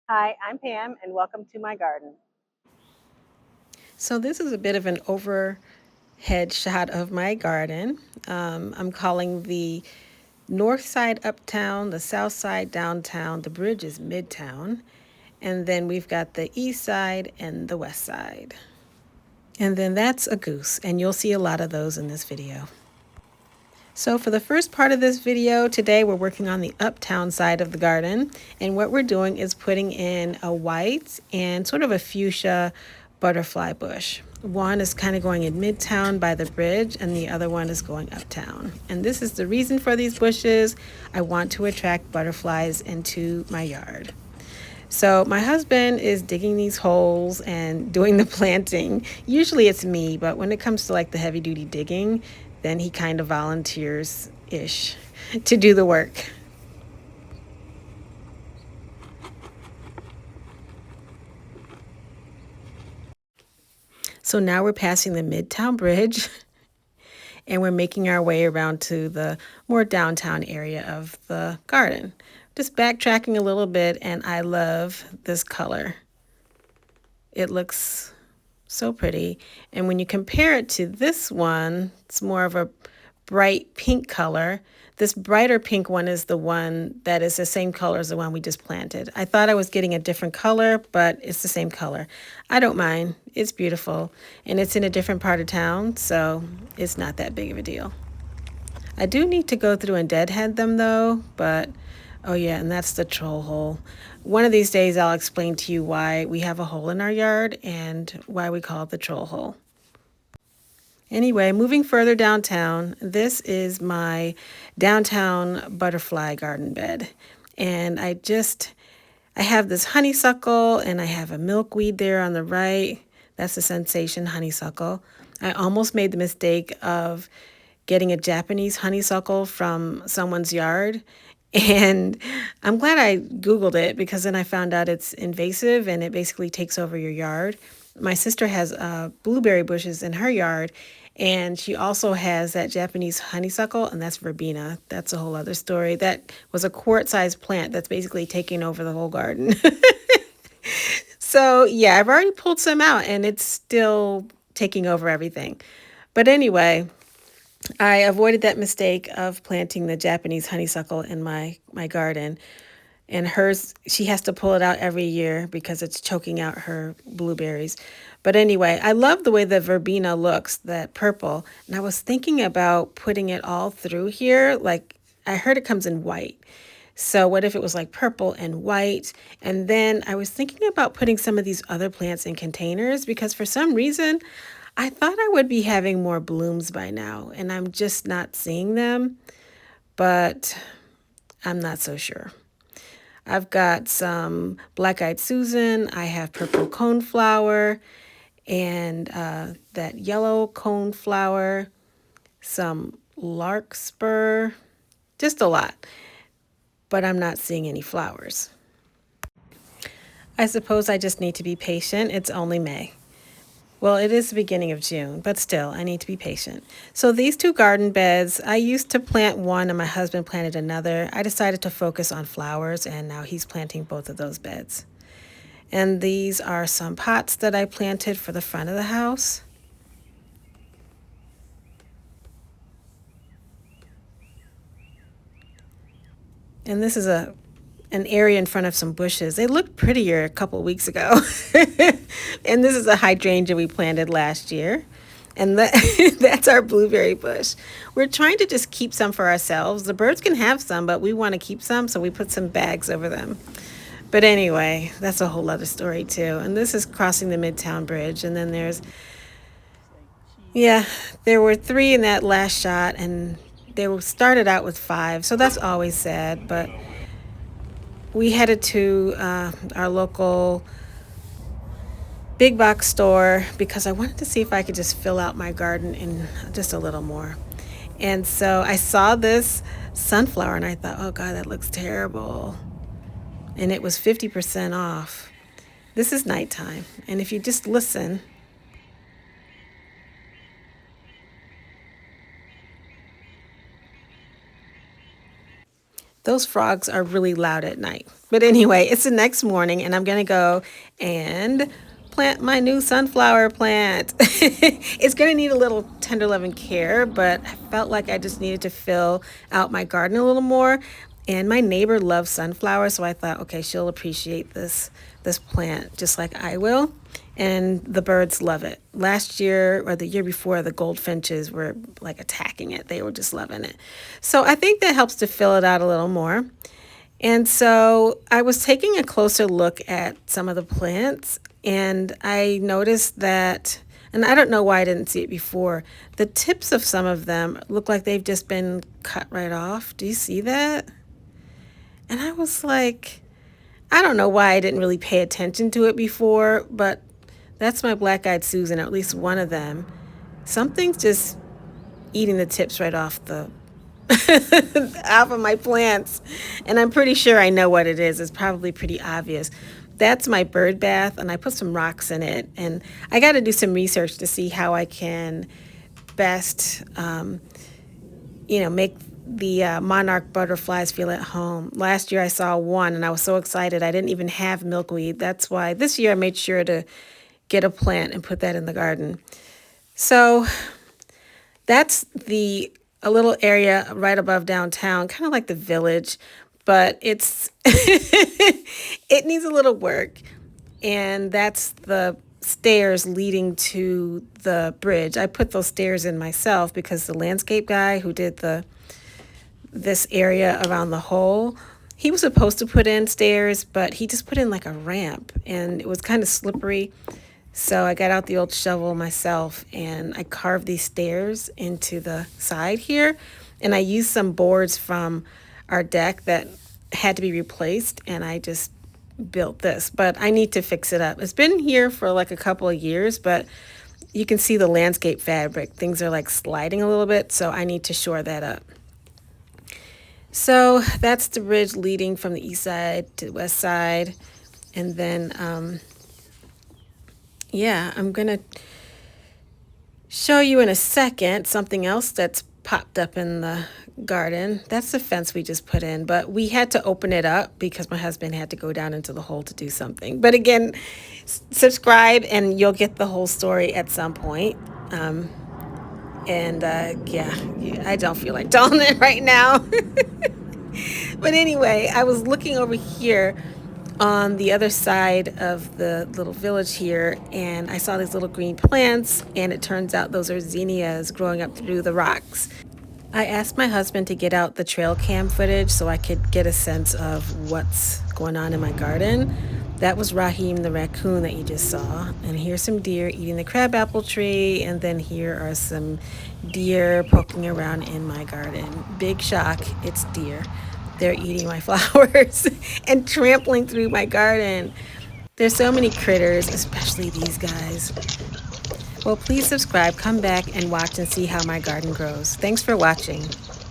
Hi, I'm Pam, and welcome to my garden. So this is a bit of an overhead shot of my garden. I'm calling the north side uptown, the south side downtown, the bridge is midtown, and then we've got the east side and the west side. And then that's a goose, and you'll see a lot of those in this video. So for the first part of this video, today we're working on the uptown side of the garden. And what we're doing is putting in a white and sort of a fuchsia butterfly bush. One is kind of going in midtown by the bridge, and the other one is going uptown. And this is the reason for these bushes. I want to attract butterflies into my yard. So my husband is digging these holes and doing the planting. Usually it's me, but when it comes to like the heavy duty digging, then he kind of volunteers ish to do the work. So now we're passing the Midtown Bridge and we're making our way around to the more downtown area of the garden. Just backtracking a little bit, and I love this color. It looks so pretty. And when you compare it to this one, it's more of a bright pink color. This brighter pink one is the one that is the same color as the one we just planted. I thought I was getting a different color, but it's the same color. I don't mind. It's beautiful. And it's in a different part of town, so it's not that big of a deal. I do need to go through and deadhead them though, but oh yeah, and that's the troll hole. One of these days I'll explain to you why we have a hole in our yard and why we call it the troll hole. Anyway, moving further downtown, this is my downtown butterfly garden bed. And I have this honeysuckle and I have a milkweed there on the right. That's the sensation honeysuckle. I almost made the mistake of getting a Japanese honeysuckle from someone's yard. And I'm glad I Googled it because then I found out it's invasive and it basically takes over your yard. My sister has blueberry bushes in her yard, and she also has that Japanese honeysuckle, and that's verbena. That's a whole other story. That was a quart-sized plant that's basically taking over the whole garden. So, yeah, I've already pulled some out, and it's still taking over everything. But anyway, I avoided that mistake of planting the Japanese honeysuckle in my garden. And hers, she has to pull it out every year because it's choking out her blueberries. But anyway, I love the way the verbena looks, that purple. And I was thinking about putting it all through here. Like, I heard it comes in white. So what if it was like purple and white? And then I was thinking about putting some of these other plants in containers because for some reason I thought I would be having more blooms by now, and I'm just not seeing them, but I'm not so sure. I've got some black-eyed Susan, I have purple coneflower, and that yellow coneflower, some larkspur, just a lot, but I'm not seeing any flowers. I suppose I just need to be patient. It's only May. Well, it is the beginning of June, but still, I need to be patient. So these two garden beds, I used to plant one and my husband planted another. I decided to focus on flowers, and now he's planting both of those beds. And these are some pots that I planted for the front of the house. And this is an area in front of some bushes. They looked prettier a couple weeks ago. And this is a hydrangea we planted last year. And that's our blueberry bush. We're trying to just keep some for ourselves. The birds can have some, but we want to keep some, so we put some bags over them. But anyway, that's a whole other story too. And this is crossing the Midtown Bridge. And then yeah, there were three in that last shot, and they were started out with five. So that's always sad. But we headed to our local big box store because I wanted to see if I could just fill out my garden in just a little more. And so I saw this sunflower and I thought, oh God, that looks terrible. And it was 50% off. This is nighttime. And if you just listen, Those frogs are really loud at night. But anyway, it's the next morning and I'm going to go and plant my new sunflower plant. It's going to need a little tender loving care, but I felt like I just needed to fill out my garden a little more. And my neighbor loves sunflowers, so I thought, okay, she'll appreciate this plant just like I will. And the birds love it. Last year or the year before, the goldfinches were like attacking it. They were just loving it. So I think that helps to fill it out a little more. And so I was taking a closer look at some of the plants, and I noticed that, and I don't know why I didn't see it before, the tips of some of them look like they've just been cut right off. Do you see that? And I was like, I don't know why I didn't really pay attention to it before, but that's my black-eyed Susan, or at least one of them. Something's just eating the tips right off the off of my plants. And I'm pretty sure I know what it is. It's probably pretty obvious. That's my bird bath, and I put some rocks in it. And I got to do some research to see how I can best, make the monarch butterflies feel at home. Last year I saw one, and I was so excited. I didn't even have milkweed. That's why this year I made sure to get a plant and put that in the garden. So that's a little area right above downtown, kind of like the village, but it's it needs a little work. And that's the stairs leading to the bridge. I put those stairs in myself because the landscape guy who did this area around the hole, he was supposed to put in stairs, but he just put in like a ramp, and it was kind of slippery. So I got out the old shovel myself and I carved these stairs into the side here. And I used some boards from our deck that had to be replaced, and I just built this. But I need to fix it up. It's been here for like a couple of years, but you can see the landscape fabric. Things are like sliding a little bit, so I need to shore that up. So that's the bridge leading from the east side to the west side. And then yeah, I'm going to show you in a second something else that's popped up in the garden. That's the fence we just put in, but we had to open it up because my husband had to go down into the hole to do something. But again, subscribe and you'll get the whole story at some point. Yeah, I don't feel like telling it right now. But anyway, I was looking over here on the other side of the little village here, and I saw these little green plants, and it turns out those are zinnias growing up through the rocks. I asked my husband to get out the trail cam footage so I could get a sense of what's going on in my garden. That was Raheem the Racoon that you just saw. And here's some deer eating the crabapple tree, and then here are some deer poking around in my garden. Big shock, it's deer. They're eating my flowers and trampling through my garden. There's so many critters, especially these guys. Well, please subscribe, come back and watch and see how my garden grows. Thanks for watching.